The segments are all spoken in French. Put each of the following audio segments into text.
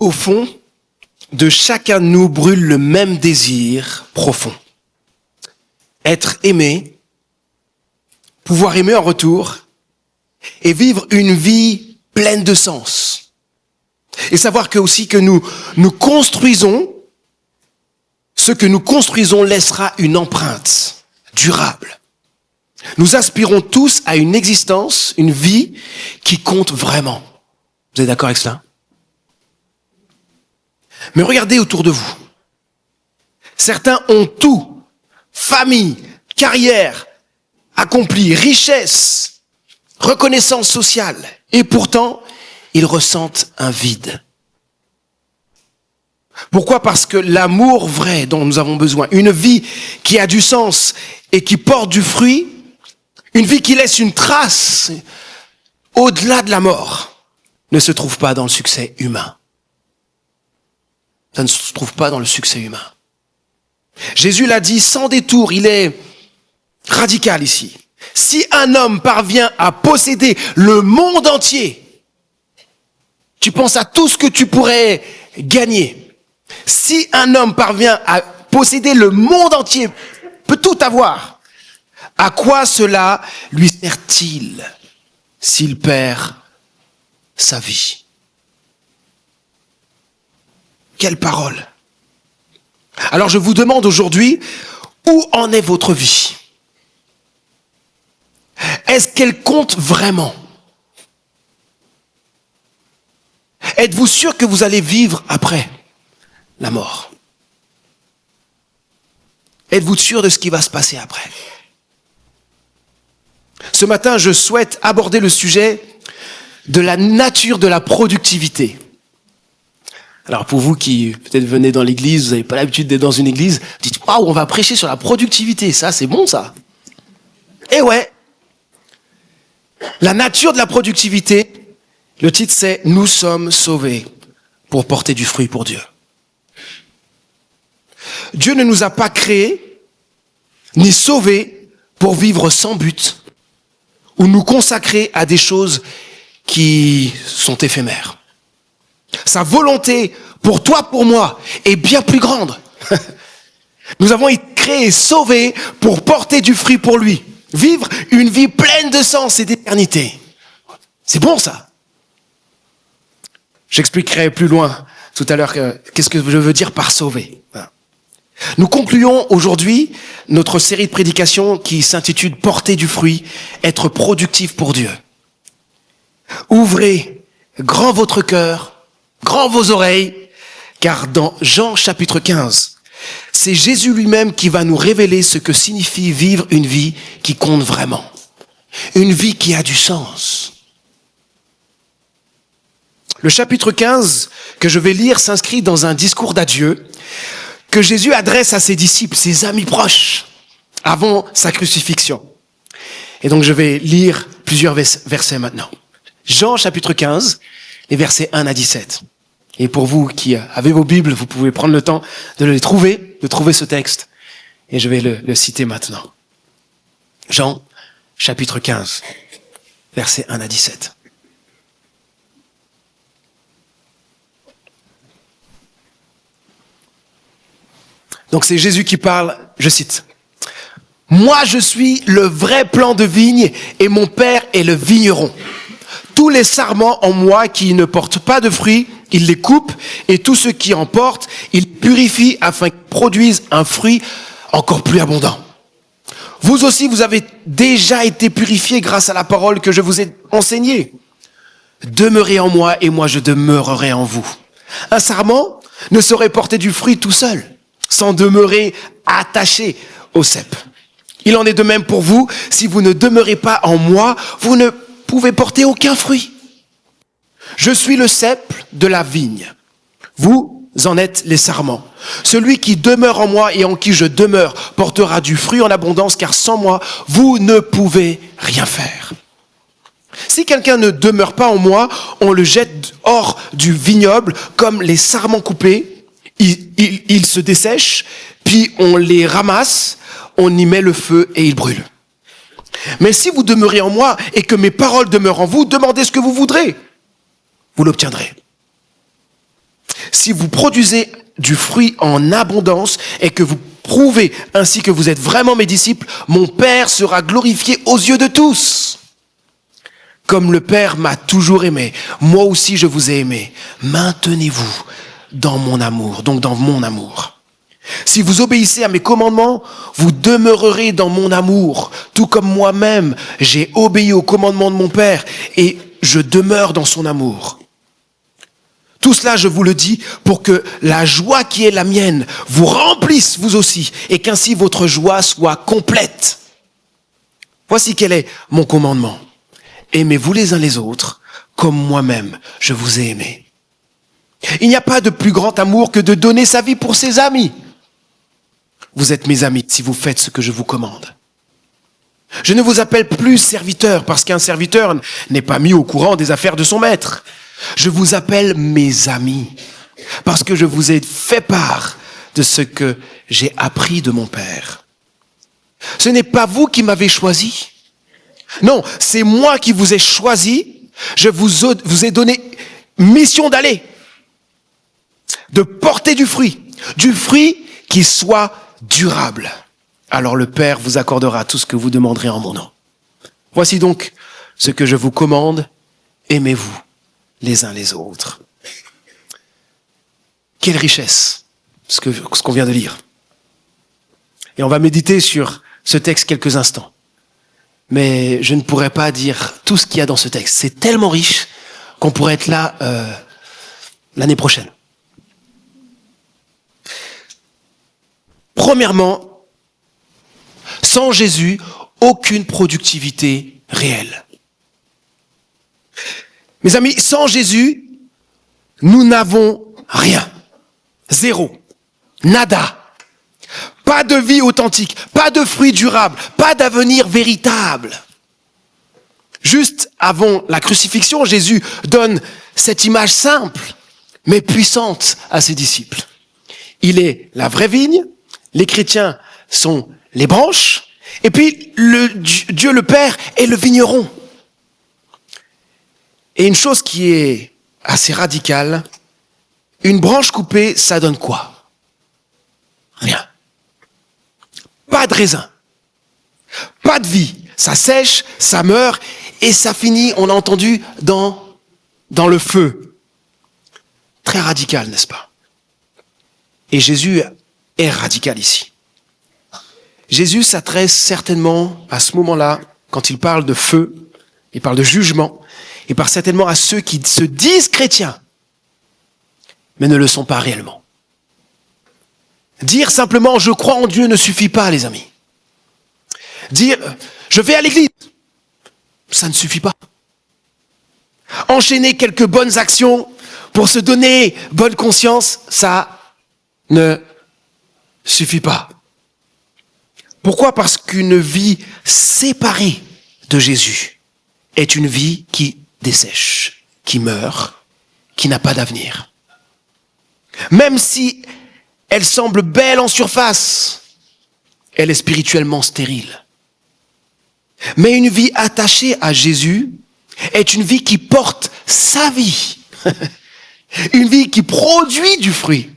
Au fond, de chacun de nous brûle le même désir profond. Être aimé, pouvoir aimer en retour et vivre une vie pleine de sens. Et savoir que aussi que nous construisons, ce que nous construisons laissera une empreinte durable. Nous aspirons tous à une existence, une vie qui compte vraiment. Vous êtes d'accord avec cela? Mais regardez autour de vous. Certains ont tout. Famille, carrière, accompli, richesse, reconnaissance sociale. Et pourtant, ils ressentent un vide. Pourquoi? Parce que l'amour vrai dont nous avons besoin, une vie qui a du sens et qui porte du fruit, une vie qui laisse une trace au-delà de la mort, ne se trouve pas dans le succès humain. Ça ne se trouve pas dans le succès humain. Jésus l'a dit sans détour, il est radical ici. Si un homme parvient à posséder le monde entier, tu penses à tout ce que tu pourrais gagner. Si un homme parvient à posséder le monde entier, peut tout avoir, à quoi cela lui sert-il s'il perd sa vie? Quelle parole! Alors je vous demande aujourd'hui, où en est votre vie? Est-ce qu'elle compte vraiment? Êtes-vous sûr que vous allez vivre après la mort? Êtes-vous sûr de ce qui va se passer après? Ce matin, je souhaite aborder le sujet de la nature de la productivité. Alors pour vous qui peut-être venez dans l'église, vous n'avez pas l'habitude d'être dans une église, vous dites « Waouh, on va prêcher sur la productivité, ça c'est bon ça !» Eh ouais. La nature de la productivité, le titre c'est « Nous sommes sauvés pour porter du fruit pour Dieu ». Dieu ne nous a pas créés ni sauvés pour vivre sans but ou nous consacrer à des choses qui sont éphémères. Sa volonté pour toi, pour moi, est bien plus grande. Nous avons été créés et sauvés pour porter du fruit pour lui. Vivre une vie pleine de sens et d'éternité. C'est bon ça. J'expliquerai plus loin tout à l'heure qu'est-ce que je veux dire par sauver. Nous concluons aujourd'hui notre série de prédications qui s'intitule « Porter du fruit, être productif pour Dieu ». Ouvrez grand votre cœur, grand vos oreilles, car dans Jean chapitre 15, c'est Jésus lui-même qui va nous révéler ce que signifie vivre une vie qui compte vraiment. Une vie qui a du sens. Le chapitre 15 que je vais lire s'inscrit dans un discours d'adieu que Jésus adresse à ses disciples, ses amis proches, avant sa crucifixion. Et donc je vais lire plusieurs versets maintenant. Jean chapitre 15, les versets 1 à 17. Et pour vous qui avez vos Bibles, vous pouvez prendre le temps de les trouver, de trouver ce texte. Et je vais le citer maintenant. Jean, chapitre 15, versets 1 à 17. Donc c'est Jésus qui parle, je cite. « Moi je suis le vrai plant de vigne et mon Père est le vigneron. Tous les sarments en moi qui ne portent pas de fruits, il les coupe, et tous ceux qui en portent, il purifie afin qu'ils produisent un fruit encore plus abondant. Vous aussi, vous avez déjà été purifiés grâce à la parole que je vous ai enseignée. Demeurez en moi et moi je demeurerai en vous. Un sarment ne saurait porter du fruit tout seul, sans demeurer attaché au cep. Il en est de même pour vous, si vous ne demeurez pas en moi, vous ne pouvez porter aucun fruit. Je suis le cep de la vigne. Vous en êtes les sarments. Celui qui demeure en moi et en qui je demeure portera du fruit en abondance, car sans moi, vous ne pouvez rien faire. Si quelqu'un ne demeure pas en moi, on le jette hors du vignoble comme les sarments coupés. Ils se dessèchent, puis on les ramasse, on y met le feu et ils brûlent. Mais si vous demeurez en moi et que mes paroles demeurent en vous, demandez ce que vous voudrez. Vous l'obtiendrez. Si vous produisez du fruit en abondance et que vous prouvez ainsi que vous êtes vraiment mes disciples, mon Père sera glorifié aux yeux de tous. Comme le Père m'a toujours aimé, moi aussi je vous ai aimé. Maintenez-vous dans mon amour, donc dans mon amour. Si vous obéissez à mes commandements, vous demeurerez dans mon amour, tout comme moi-même j'ai obéi aux commandements de mon Père et je demeure dans son amour. Tout cela, je vous le dis, pour que la joie qui est la mienne vous remplisse vous aussi et qu'ainsi votre joie soit complète. Voici quel est mon commandement. Aimez-vous les uns les autres comme moi-même je vous ai aimé. Il n'y a pas de plus grand amour que de donner sa vie pour ses amis. Vous êtes mes amis si vous faites ce que je vous commande. Je ne vous appelle plus serviteur parce qu'un serviteur n'est pas mis au courant des affaires de son maître. Je vous appelle mes amis parce que je vous ai fait part de ce que j'ai appris de mon Père. Ce n'est pas vous qui m'avez choisi. Non, c'est moi qui vous ai choisi. Je vous ai donné mission d'aller, de porter du fruit qui soit durable. Alors le Père vous accordera tout ce que vous demanderez en mon nom. Voici donc ce que je vous commande, aimez-vous les uns les autres. Quelle richesse, ce qu'on vient de lire. Et on va méditer sur ce texte quelques instants. Mais je ne pourrais pas dire tout ce qu'il y a dans ce texte. C'est tellement riche qu'on pourrait être là l'année prochaine. Premièrement, sans Jésus, aucune productivité réelle. Mes amis, sans Jésus, nous n'avons rien. Zéro. Nada. Pas de vie authentique, pas de fruits durables, pas d'avenir véritable. Juste avant la crucifixion, Jésus donne cette image simple, mais puissante à ses disciples. Il est la vraie vigne, les chrétiens sont les branches, et puis Dieu le Père est le vigneron. Et une chose qui est assez radicale, une branche coupée, ça donne quoi? Rien. Pas de raisin. Pas de vie. Ça sèche, ça meurt, et ça finit, on a entendu, dans le feu. Très radical, n'est-ce pas? Et Jésus est radical ici. Jésus s'adresse certainement à ce moment-là, quand il parle de feu, il parle de jugement, il parle certainement à ceux qui se disent chrétiens, mais ne le sont pas réellement. Dire simplement « je crois en Dieu » ne suffit pas, les amis. Dire « je vais à l'église », ça ne suffit pas. Enchaîner quelques bonnes actions pour se donner bonne conscience, ça ne suffit pas. Pourquoi? Parce qu'une vie séparée de Jésus est une vie qui dessèche, qui meurt, qui n'a pas d'avenir. Même si elle semble belle en surface, elle est spirituellement stérile. Mais une vie attachée à Jésus est une vie qui porte sa vie. Une vie qui produit du fruit,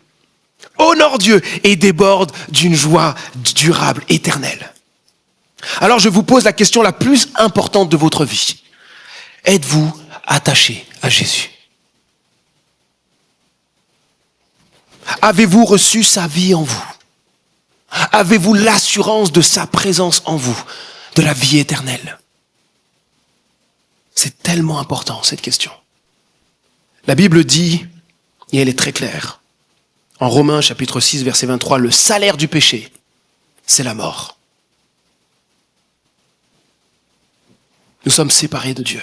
honore Dieu et déborde d'une joie durable, éternelle. Alors je vous pose la question la plus importante de votre vie. Êtes-vous attaché à Jésus? Avez-vous reçu sa vie en vous? Avez-vous l'assurance de sa présence en vous, de la vie éternelle? C'est tellement important, cette question. La Bible dit, et elle est très claire, en Romains chapitre 6, verset 23, le salaire du péché, c'est la mort. Nous sommes séparés de Dieu.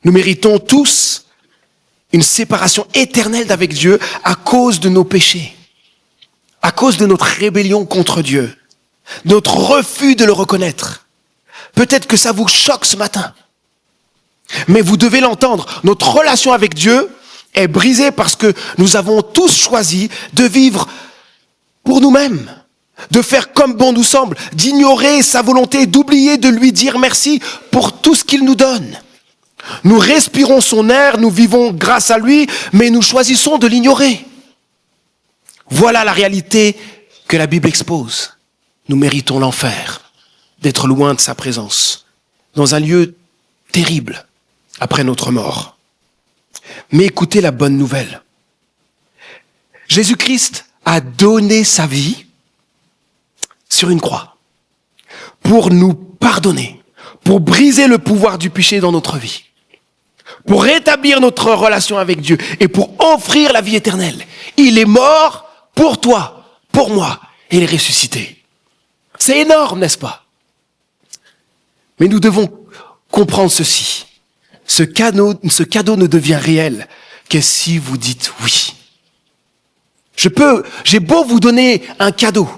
Nous méritons tous une séparation éternelle d'avec Dieu à cause de nos péchés, à cause de notre rébellion contre Dieu, notre refus de le reconnaître. Peut-être que ça vous choque ce matin, mais vous devez l'entendre. Notre relation avec Dieu est brisée parce que nous avons tous choisi de vivre pour nous-mêmes, de faire comme bon nous semble, d'ignorer sa volonté, d'oublier de lui dire merci pour tout ce qu'il nous donne. Nous respirons son air, nous vivons grâce à lui, mais nous choisissons de l'ignorer. Voilà la réalité que la Bible expose. Nous méritons l'enfer, d'être loin de sa présence, dans un lieu terrible après notre mort. Mais écoutez la bonne nouvelle. Jésus-Christ a donné sa vie sur une croix pour nous pardonner, pour briser le pouvoir du péché dans notre vie, pour rétablir notre relation avec Dieu et pour offrir la vie éternelle. Il est mort pour toi, pour moi, et il est ressuscité. C'est énorme, n'est-ce pas? Mais nous devons comprendre ceci. Ce cadeau ne devient réel que si vous dites oui. J'ai beau vous donner un cadeau,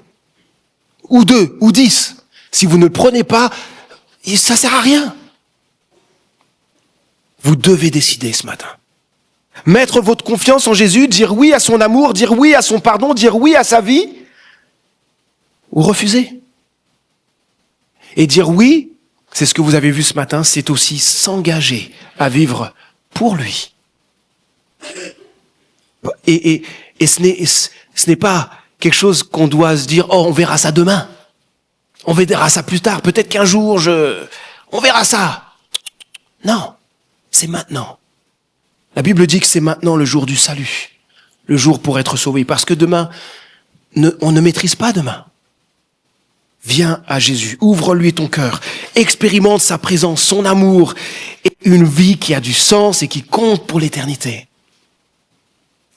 ou 2, ou 10. Si vous ne le prenez pas, ça sert à rien. Vous devez décider ce matin. Mettre votre confiance en Jésus, dire oui à son amour, dire oui à son pardon, dire oui à sa vie, ou refuser. Et dire oui, c'est ce que vous avez vu ce matin, c'est aussi s'engager à vivre pour lui. Et ce n'est pas quelque chose qu'on doit se dire, oh, on verra ça demain. On verra ça plus tard. Peut-être qu'un jour, on verra ça. Non, c'est maintenant. La Bible dit que c'est maintenant le jour du salut. Le jour pour être sauvé. Parce que demain, on ne maîtrise pas demain. Viens à Jésus, ouvre-lui ton cœur, expérimente sa présence, son amour et une vie qui a du sens et qui compte pour l'éternité.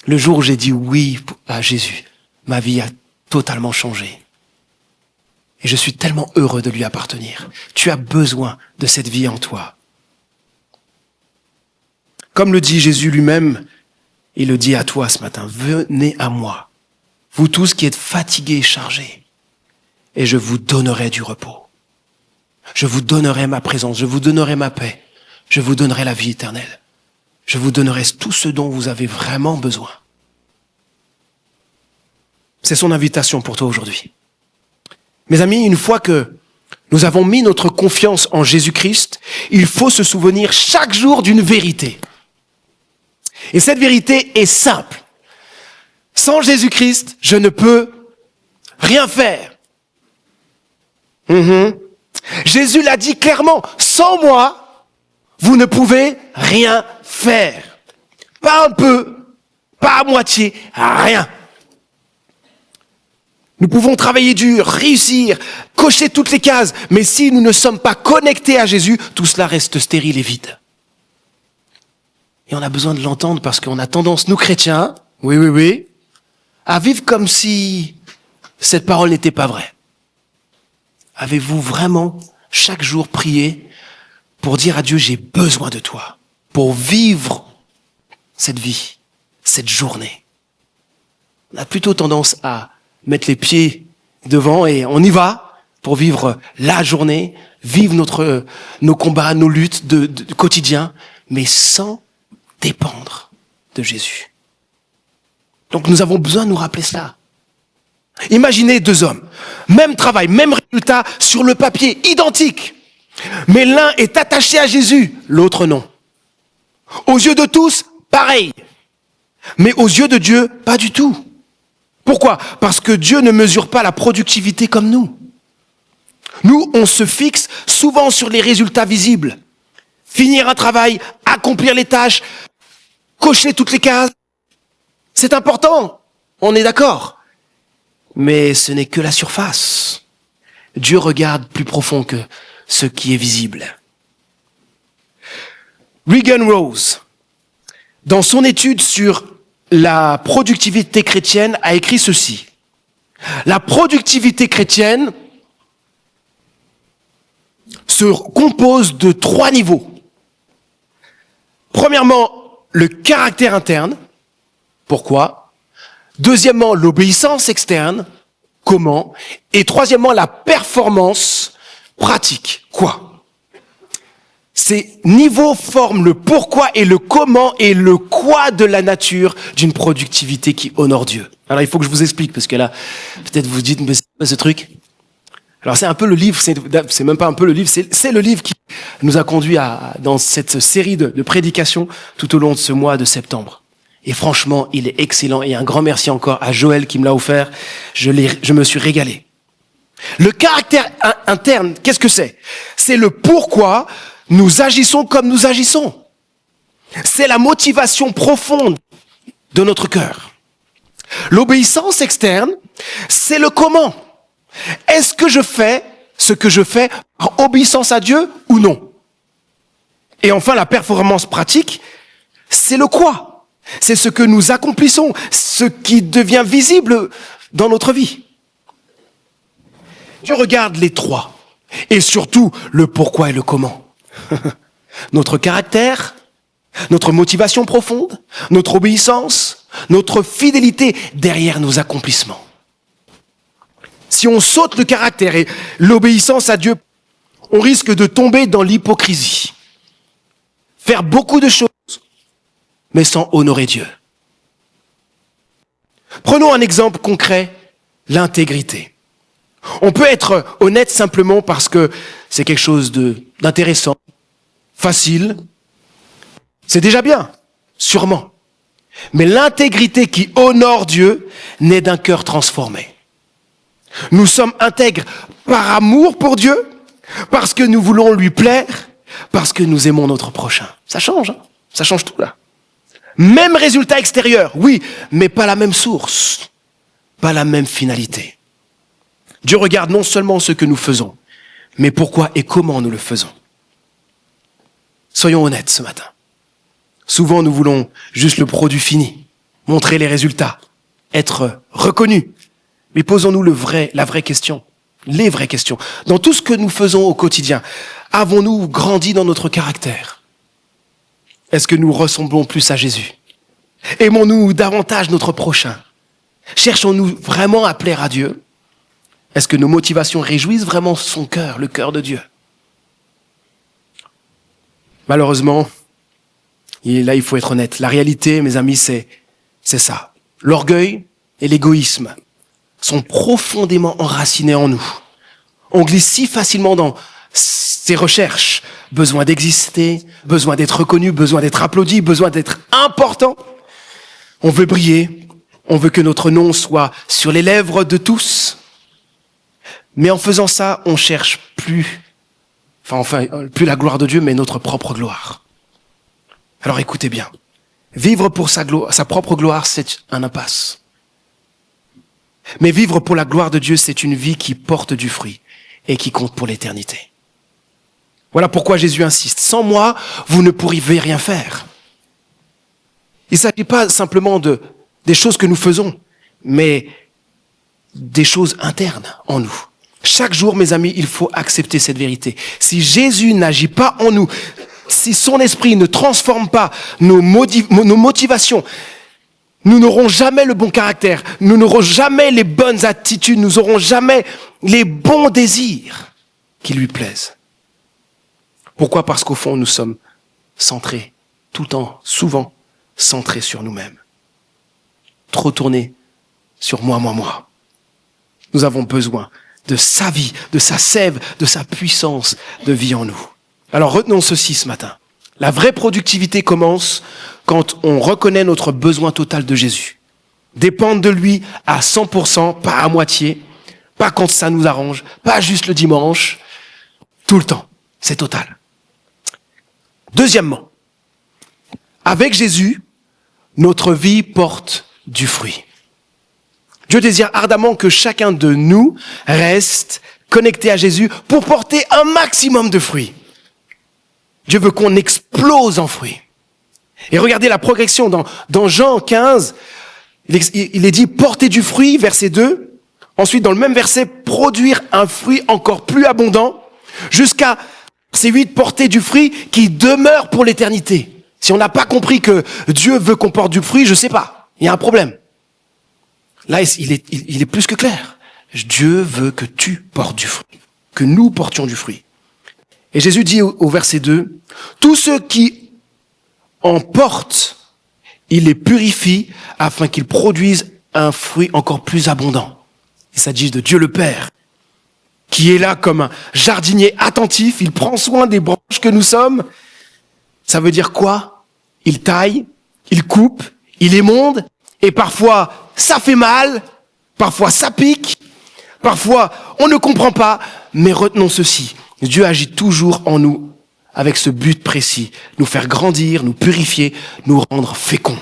Le jour où j'ai dit oui à Jésus, ma vie a totalement changé. Et je suis tellement heureux de lui appartenir. Tu as besoin de cette vie en toi. Comme le dit Jésus lui-même, il le dit à toi ce matin, venez à moi, vous tous qui êtes fatigués et chargés, et je vous donnerai du repos. Je vous donnerai ma présence, je vous donnerai ma paix, je vous donnerai la vie éternelle. Je vous donnerai tout ce dont vous avez vraiment besoin. C'est son invitation pour toi aujourd'hui. Mes amis, une fois que nous avons mis notre confiance en Jésus-Christ, il faut se souvenir chaque jour d'une vérité. Et cette vérité est simple. Sans Jésus-Christ, je ne peux rien faire. Jésus l'a dit clairement, sans moi, vous ne pouvez rien faire. Pas un peu, pas à moitié, rien. Nous pouvons travailler dur, réussir, cocher toutes les cases, mais si nous ne sommes pas connectés à Jésus, tout cela reste stérile et vide. Et on a besoin de l'entendre parce qu'on a tendance, nous chrétiens, oui, à vivre comme si cette parole n'était pas vraie. Avez-vous vraiment chaque jour prié pour dire à Dieu, j'ai besoin de toi, pour vivre cette vie, cette journée? On a plutôt tendance à mettre les pieds devant et on y va pour vivre la journée, vivre nos combats, nos luttes de quotidien, mais sans dépendre de Jésus. Donc nous avons besoin de nous rappeler cela. Imaginez 2 hommes, même travail, même résultat sur le papier, identique. Mais l'un est attaché à Jésus, l'autre non. Aux yeux de tous, pareil. Mais aux yeux de Dieu, pas du tout. Pourquoi? Parce que Dieu ne mesure pas la productivité comme nous. Nous, on se fixe souvent sur les résultats visibles. Finir un travail, accomplir les tâches, cocher toutes les cases. C'est important, on est d'accord. Mais ce n'est que la surface. Dieu regarde plus profond que ce qui est visible. Regan Rose, dans son étude sur la productivité chrétienne, a écrit ceci. La productivité chrétienne se compose de 3 niveaux. Premièrement, le caractère interne. Pourquoi? Deuxièmement, l'obéissance externe. Comment? Et troisièmement, la performance pratique. Quoi? Ces niveaux forment le pourquoi et le comment et le quoi de la nature d'une productivité qui honore Dieu. Alors il faut que je vous explique, parce que là, peut-être vous dites, mais c'est quoi ce truc? Alors c'est un peu le livre, c'est même pas un peu le livre, c'est le livre qui nous a conduit dans cette série de prédications tout au long de ce mois de septembre. Et franchement, il est excellent. Et un grand merci encore à Joël qui me l'a offert. Je me suis régalé. Le caractère interne, qu'est-ce que c'est? C'est le pourquoi nous agissons comme nous agissons. C'est la motivation profonde de notre cœur. L'obéissance externe, c'est le comment. Est-ce que je fais ce que je fais par obéissance à Dieu ou non? Et enfin, la performance pratique, c'est le quoi. C'est ce que nous accomplissons, ce qui devient visible dans notre vie. Dieu regarde les trois, et surtout le pourquoi et le comment. Notre caractère, notre motivation profonde, notre obéissance, notre fidélité derrière nos accomplissements. Si on saute le caractère et l'obéissance à Dieu, on risque de tomber dans l'hypocrisie. Faire beaucoup de choses, mais sans honorer Dieu. Prenons un exemple concret, l'intégrité. On peut être honnête simplement parce que c'est quelque chose d'intéressant, facile. C'est déjà bien, sûrement. Mais l'intégrité qui honore Dieu naît d'un cœur transformé. Nous sommes intègres par amour pour Dieu, parce que nous voulons lui plaire, parce que nous aimons notre prochain. Ça change, hein? Ça change tout là. Même résultat extérieur, oui, mais pas la même source, pas la même finalité. Dieu regarde non seulement ce que nous faisons, mais pourquoi et comment nous le faisons. Soyons honnêtes ce matin. Souvent, nous voulons juste le produit fini, montrer les résultats, être reconnus. Mais posons-nous la vraie question, les vraies questions. Dans tout ce que nous faisons au quotidien, avons-nous grandi dans notre caractère? Est-ce que nous ressemblons plus à Jésus? Aimons-nous davantage notre prochain? Cherchons-nous vraiment à plaire à Dieu? Est-ce que nos motivations réjouissent vraiment son cœur, le cœur de Dieu? Malheureusement, et là il faut être honnête, la réalité, mes amis, c'est ça. L'orgueil et l'égoïsme sont profondément enracinés en nous. On glisse si facilement dans ces recherches. Besoin d'exister, besoin d'être reconnu, besoin d'être applaudi, besoin d'être important. On veut briller, on veut que notre nom soit sur les lèvres de tous. Mais en faisant ça, on cherche plus la gloire de Dieu, mais notre propre gloire. Alors écoutez bien. Vivre pour sa propre gloire, c'est un impasse. Mais vivre pour la gloire de Dieu, c'est une vie qui porte du fruit et qui compte pour l'éternité. Voilà pourquoi Jésus insiste. Sans moi, vous ne pourriez rien faire. Il ne s'agit pas simplement des choses que nous faisons, mais des choses internes en nous. Chaque jour, mes amis, il faut accepter cette vérité. Si Jésus n'agit pas en nous, si son esprit ne transforme pas nos motivations, nous n'aurons jamais le bon caractère, nous n'aurons jamais les bonnes attitudes, nous n'aurons jamais les bons désirs qui lui plaisent. Pourquoi? Parce qu'au fond, nous sommes centrés, tout le temps, souvent centrés sur nous-mêmes. Trop tournés sur moi. Nous avons besoin de sa vie, de sa sève, de sa puissance de vie en nous. Alors retenons ceci ce matin. La vraie productivité commence quand on reconnaît notre besoin total de Jésus. Dépendre de lui à 100%, pas à moitié, pas quand ça nous arrange, pas juste le dimanche, tout le temps. C'est total. Deuxièmement, avec Jésus, notre vie porte du fruit. Dieu désire ardemment que chacun de nous reste connecté à Jésus pour porter un maximum de fruits. Dieu veut qu'on explose en fruits. Et regardez la progression dans Jean 15, il est dit porter du fruit, verset 2. Ensuite, dans le même verset, produire un fruit encore plus abondant, jusqu'à verset 8, porter du fruit qui demeure pour l'éternité. Si on n'a pas compris que Dieu veut qu'on porte du fruit, je sais pas, il y a un problème. Là, il est plus que clair. Dieu veut que tu portes du fruit, que nous portions du fruit. Et Jésus dit au verset 2, « Tous ceux qui en portent, il les purifie afin qu'ils produisent un fruit encore plus abondant. » Il s'agit de Dieu le Père qui est là comme un jardinier attentif. Il prend soin des branches que nous sommes. Ça veut dire quoi? Il taille, il coupe, il émonde, et parfois ça fait mal, parfois ça pique, parfois on ne comprend pas, mais retenons ceci, Dieu agit toujours en nous avec ce but précis, nous faire grandir, nous purifier, nous rendre féconds.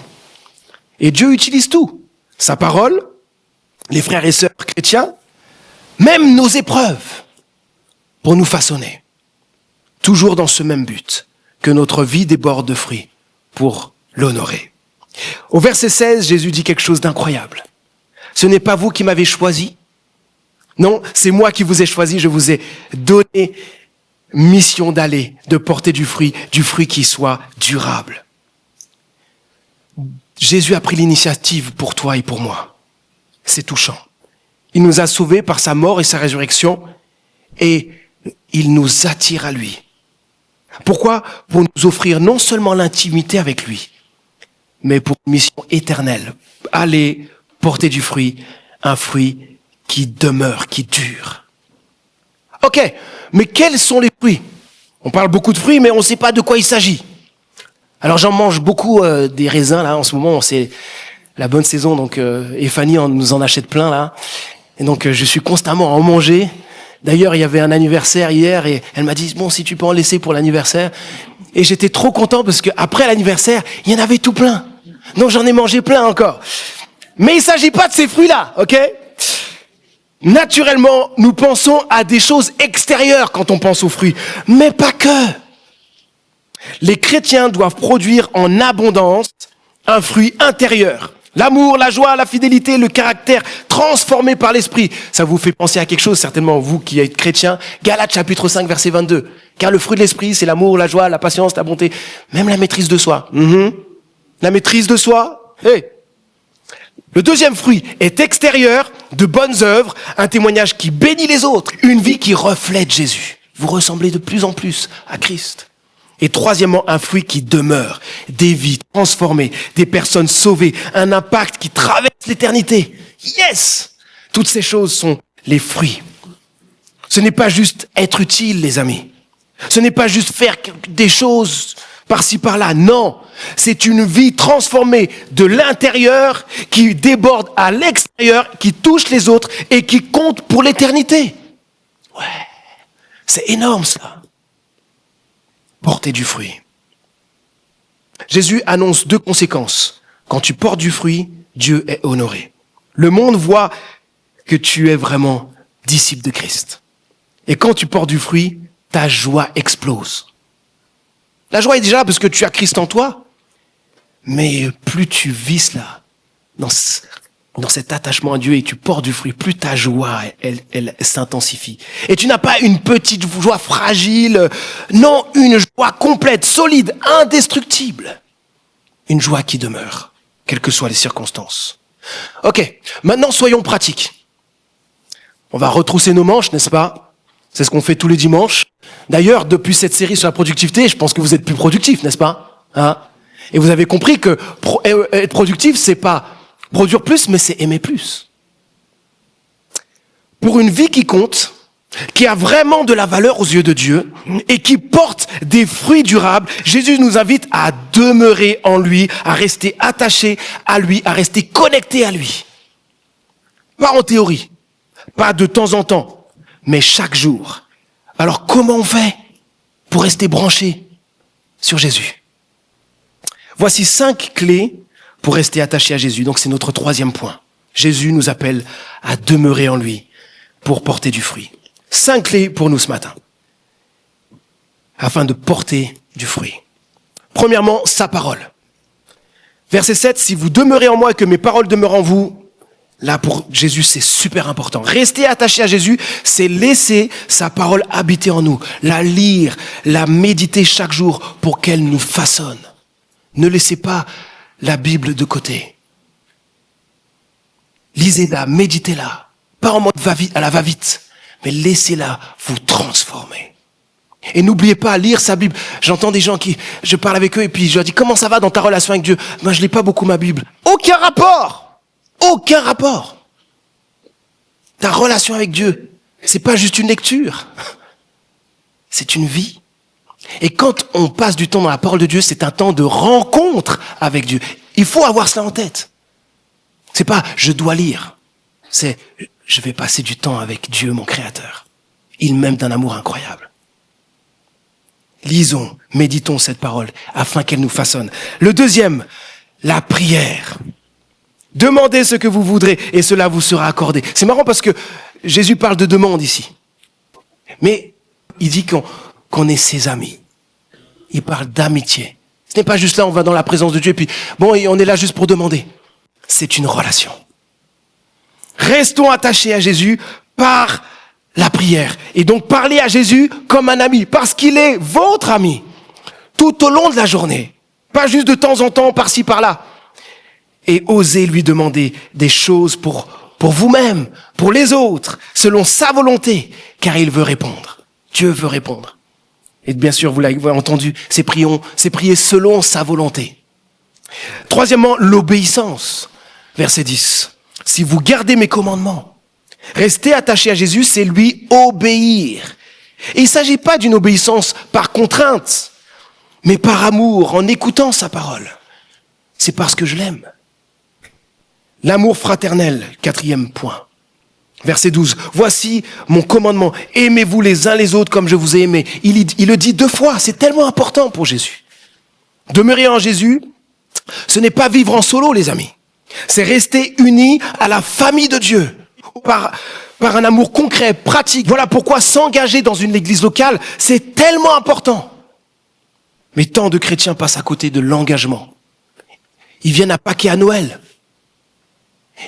Et Dieu utilise tout, sa parole, les frères et sœurs chrétiens, même nos épreuves, pour nous façonner, toujours dans ce même but, que notre vie déborde de fruits pour l'honorer. Au verset 16, Jésus dit quelque chose d'incroyable. Ce n'est pas vous qui m'avez choisi. Non, c'est moi qui vous ai choisi. Je vous ai donné mission d'aller, de porter du fruit qui soit durable. Jésus a pris l'initiative pour toi et pour moi. C'est touchant. Il nous a sauvés par sa mort et sa résurrection et il nous attire à lui. Pourquoi? Pour nous offrir non seulement l'intimité avec lui, mais pour une mission éternelle. Aller porter du fruit, un fruit qui demeure, qui dure. Ok, mais quels sont les fruits? On parle beaucoup de fruits, mais on ne sait pas de quoi il s'agit. Alors j'en mange beaucoup des raisins, là, en ce moment, c'est la bonne saison, donc et Fanny nous en achète plein, là. Et donc je suis constamment à en manger. D'ailleurs, il y avait un anniversaire hier et elle m'a dit, bon, si tu peux en laisser pour l'anniversaire. Et j'étais trop content parce qu'après l'anniversaire, il y en avait tout plein. Donc j'en ai mangé plein encore. Mais il ne s'agit pas de ces fruits-là, ok? Naturellement, nous pensons à des choses extérieures quand on pense aux fruits. Mais pas que. Les chrétiens doivent produire en abondance un fruit intérieur. L'amour, la joie, la fidélité, le caractère transformé par l'esprit. Ça vous fait penser à quelque chose, certainement, vous qui êtes chrétiens. Galates chapitre 5, verset 22. Car le fruit de l'esprit, c'est l'amour, la joie, la patience, la bonté, même la maîtrise de soi. La maîtrise de soi. Hey. Le deuxième fruit est extérieur, de bonnes œuvres, un témoignage qui bénit les autres, une vie qui reflète Jésus. Vous ressemblez de plus en plus à Christ. Et troisièmement, un fruit qui demeure, des vies transformées, des personnes sauvées, un impact qui traverse l'éternité. Yes! Toutes ces choses sont les fruits. Ce n'est pas juste être utile, les amis. Ce n'est pas juste faire des choses par-ci, par-là. Non, c'est une vie transformée de l'intérieur qui déborde à l'extérieur, qui touche les autres et qui compte pour l'éternité. Ouais, c'est énorme ça. Porter du fruit. Jésus annonce 2 conséquences. Quand tu portes du fruit, Dieu est honoré. Le monde voit que tu es vraiment disciple de Christ. Et quand tu portes du fruit, ta joie explose. La joie est déjà là parce que tu as Christ en toi, mais plus tu vis cela, dans cet attachement à Dieu et tu portes du fruit, plus ta joie, elle s'intensifie. Et tu n'as pas une petite joie fragile, non, une joie complète, solide, indestructible. Une joie qui demeure, quelles que soient les circonstances. Ok, maintenant soyons pratiques. On va retrousser nos manches, n'est-ce pas? C'est ce qu'on fait tous les dimanches. D'ailleurs, depuis cette série sur la productivité, je pense que vous êtes plus productifs, n'est-ce pas? Et vous avez compris que être productif, c'est pas produire plus, mais c'est aimer plus. Pour une vie qui compte, qui a vraiment de la valeur aux yeux de Dieu et qui porte des fruits durables, Jésus nous invite à demeurer en lui, à rester attaché à lui, à rester connecté à lui. Pas en théorie, pas de temps en temps, mais chaque jour. Alors comment on fait pour rester branché sur Jésus? Voici 5 clés pour rester attaché à Jésus. Donc c'est notre 3e point. Jésus nous appelle à demeurer en lui pour porter du fruit. 5 clés pour nous ce matin, afin de porter du fruit. Premièrement, sa parole. Verset 7, si vous demeurez en moi et que mes paroles demeurent en vous, là pour Jésus c'est super important. Rester attaché à Jésus, c'est laisser sa parole habiter en nous, la lire, la méditer chaque jour pour qu'elle nous façonne. Ne laissez pas la Bible de côté. Lisez-la, méditez-la. Pas en mode à la va-vite, mais laissez-la vous transformer. Et n'oubliez pas à lire sa Bible. J'entends des gens je parle avec eux et puis je leur dis, comment ça va dans ta relation avec Dieu? Moi, je lis pas beaucoup ma Bible. Aucun rapport. Aucun rapport. Ta relation avec Dieu C'est pas juste une lecture. C'est une vie. Et quand on passe du temps dans la parole de Dieu, c'est un temps de rencontre avec Dieu. Il faut avoir cela en tête. C'est pas je dois lire. C'est je vais passer du temps avec Dieu, mon Créateur. Il m'aime d'un amour incroyable. Lisons, méditons cette parole afin qu'elle nous façonne. Le deuxième, la prière. Demandez ce que vous voudrez et cela vous sera accordé. C'est marrant parce que Jésus parle de demande ici. Mais il dit qu'on est ses amis. Il parle d'amitié. Ce n'est pas juste là, on va dans la présence de Dieu et puis bon, et on est là juste pour demander. C'est une relation. Restons attachés à Jésus par la prière. Et donc parlez à Jésus comme un ami, parce qu'il est votre ami. Tout au long de la journée. Pas juste de temps en temps, par-ci, par-là. Et osez lui demander des choses pour vous-même, pour les autres, selon sa volonté, car il veut répondre. Dieu veut répondre. Et bien sûr, vous l'avez entendu, c'est prier selon sa volonté. Troisièmement, l'obéissance. Verset 10. Si vous gardez mes commandements, rester attaché à Jésus, c'est lui obéir. Et il ne s'agit pas d'une obéissance par contrainte, mais par amour, en écoutant sa parole. C'est parce que je l'aime. L'amour fraternel, 4e point. Verset 12. Voici mon commandement. Aimez-vous les uns les autres comme je vous ai aimé. Il le dit 2 fois. C'est tellement important pour Jésus. Demeurer en Jésus, ce n'est pas vivre en solo, les amis. C'est rester unis à la famille de Dieu. Par un amour concret, pratique. Voilà pourquoi s'engager dans une église locale, c'est tellement important. Mais tant de chrétiens passent à côté de l'engagement. Ils viennent à Pâques et à Noël.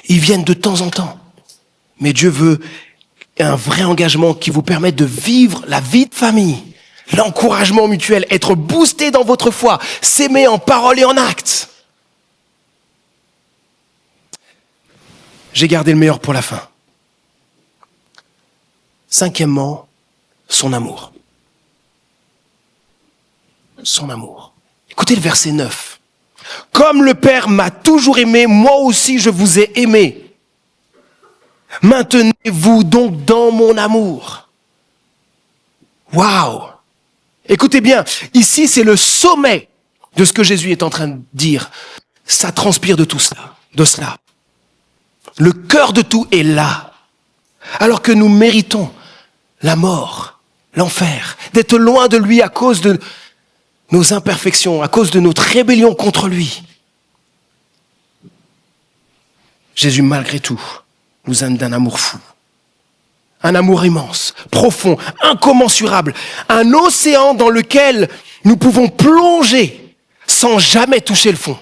Ils viennent de temps en temps. Mais Dieu veut un vrai engagement qui vous permette de vivre la vie de famille. L'encouragement mutuel, être boosté dans votre foi, s'aimer en parole et en acte. J'ai gardé le meilleur pour la fin. 5e, son amour. Son amour. Écoutez le verset 9. Comme le Père m'a toujours aimé, moi aussi je vous ai aimé. Maintenez-vous donc dans mon amour. Waouh! Écoutez bien, ici c'est le sommet de ce que Jésus est en train de dire. Ça transpire de tout cela, de cela. Le cœur de tout est là. Alors que nous méritons la mort, l'enfer, d'être loin de lui à cause de nos imperfections, à cause de notre rébellion contre lui. Jésus, malgré tout, nous aime d'un amour fou. Un amour immense, profond, incommensurable. Un océan dans lequel nous pouvons plonger sans jamais toucher le fond.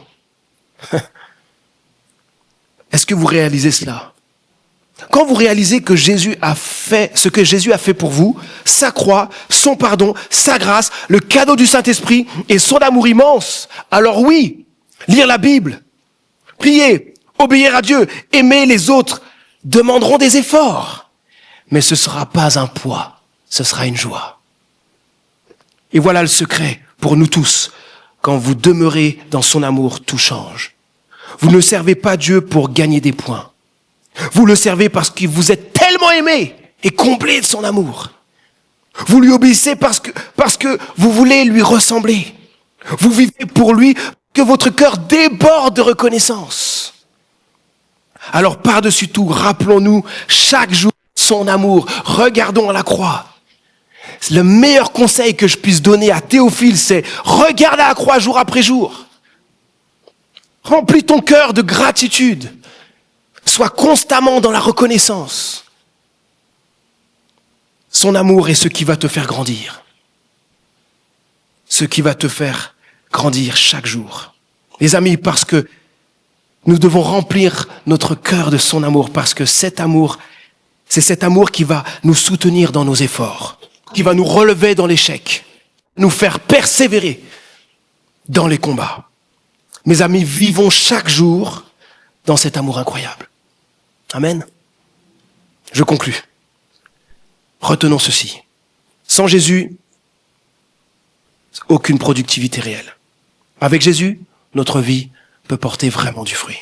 Est-ce que vous réalisez cela? Quand vous réalisez que Jésus a fait ce que Jésus a fait pour vous, sa croix, son pardon, sa grâce, le cadeau du Saint-Esprit et son amour immense, alors oui, lire la Bible, prier, obéir à Dieu, aimer les autres, demanderont des efforts. Mais ce ne sera pas un poids, ce sera une joie. Et voilà le secret pour nous tous. Quand vous demeurez dans son amour, tout change. Vous ne servez pas Dieu pour gagner des points. Vous le servez parce que vous êtes tellement aimé et comblé de son amour. Vous lui obéissez parce que vous voulez lui ressembler. Vous vivez pour lui, que votre cœur déborde de reconnaissance. Alors par-dessus tout, rappelons-nous chaque jour son amour. Regardons à la croix. Le meilleur conseil que je puisse donner à Théophile, c'est regarde à la croix jour après jour. Remplis ton cœur de gratitude. Sois constamment dans la reconnaissance. Son amour est ce qui va te faire grandir. Ce qui va te faire grandir chaque jour. Les amis, parce que nous devons remplir notre cœur de son amour, parce que cet amour, c'est cet amour qui va nous soutenir dans nos efforts, qui va nous relever dans l'échec, nous faire persévérer dans les combats. Mes amis, vivons chaque jour dans cet amour incroyable. Amen. Je conclus. Retenons ceci. Sans Jésus, aucune productivité réelle. Avec Jésus, notre vie peut porter vraiment du fruit.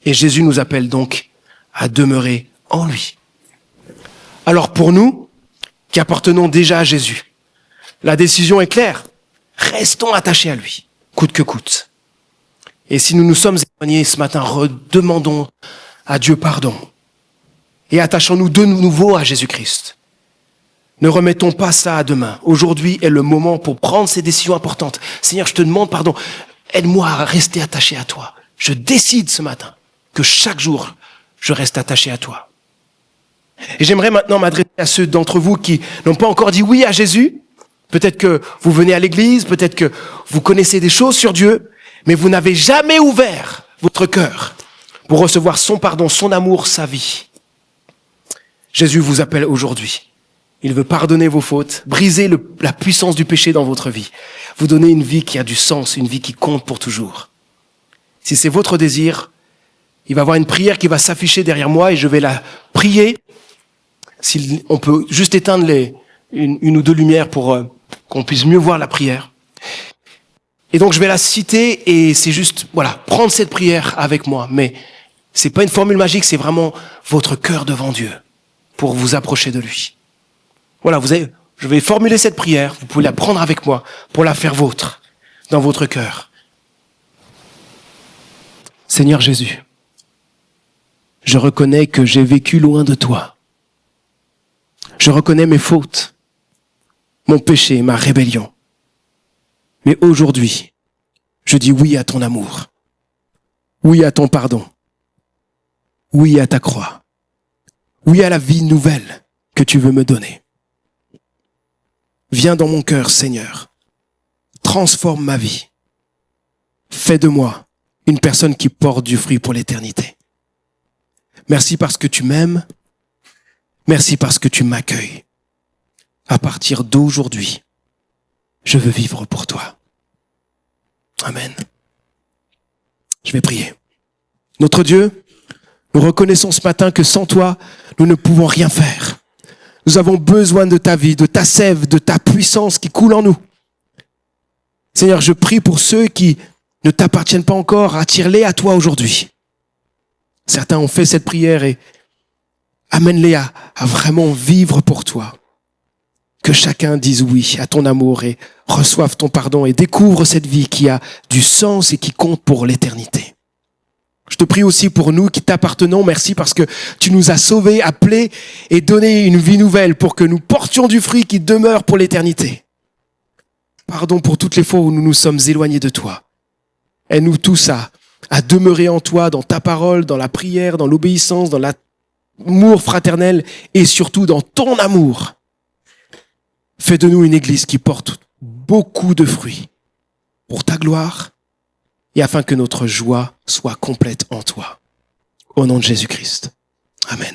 Et Jésus nous appelle donc à demeurer en lui. Alors pour nous, qui appartenons déjà à Jésus, la décision est claire. Restons attachés à lui, coûte que coûte. Et si nous nous sommes éloignés ce matin, redemandons à Dieu pardon. Et attachons-nous de nouveau à Jésus-Christ. Ne remettons pas ça à demain. Aujourd'hui est le moment pour prendre ces décisions importantes. Seigneur, je te demande pardon. Aide-moi à rester attaché à toi. Je décide ce matin que chaque jour, je reste attaché à toi. Et j'aimerais maintenant m'adresser à ceux d'entre vous qui n'ont pas encore dit oui à Jésus. Peut-être que vous venez à l'église, peut-être que vous connaissez des choses sur Dieu, mais vous n'avez jamais ouvert votre cœur pour recevoir son pardon, son amour, sa vie. Jésus vous appelle aujourd'hui. Il veut pardonner vos fautes, briser la puissance du péché dans votre vie, vous donner une vie qui a du sens, une vie qui compte pour toujours. Si c'est votre désir, il va y avoir une prière qui va s'afficher derrière moi et je vais la prier. Si on peut juste éteindre une ou deux lumières pour qu'on puisse mieux voir la prière. Et donc je vais la citer et c'est juste, voilà, prendre cette prière avec moi. Mais c'est pas une formule magique, c'est vraiment votre cœur devant Dieu pour vous approcher de lui. Voilà, je vais formuler cette prière, vous pouvez la prendre avec moi pour la faire vôtre dans votre cœur. Seigneur Jésus, je reconnais que j'ai vécu loin de toi. Je reconnais mes fautes, mon péché, ma rébellion. Mais aujourd'hui, je dis oui à ton amour, oui à ton pardon, oui à ta croix, oui à la vie nouvelle que tu veux me donner. Viens dans mon cœur, Seigneur. Transforme ma vie. Fais de moi une personne qui porte du fruit pour l'éternité. Merci parce que tu m'aimes. Merci parce que tu m'accueilles. À partir d'aujourd'hui, je veux vivre pour toi. Amen. Je vais prier. Notre Dieu, nous reconnaissons ce matin que sans toi, nous ne pouvons rien faire. Nous avons besoin de ta vie, de ta sève, de ta puissance qui coule en nous. Seigneur, je prie pour ceux qui ne t'appartiennent pas encore, attire-les à toi aujourd'hui. Certains ont fait cette prière et amène-les à vraiment vivre pour toi. Que chacun dise oui à ton amour et reçoive ton pardon et découvre cette vie qui a du sens et qui compte pour l'éternité. Je te prie aussi pour nous qui t'appartenons. Merci parce que tu nous as sauvés, appelés et donné une vie nouvelle pour que nous portions du fruit qui demeure pour l'éternité. Pardon pour toutes les fois où nous nous sommes éloignés de toi. Aide-nous tous à demeurer en toi, dans ta parole, dans la prière, dans l'obéissance, dans l'amour fraternel et surtout dans ton amour. Fais de nous une église qui porte beaucoup de fruits pour ta gloire et afin que notre joie soit complète en toi. Au nom de Jésus-Christ. Amen.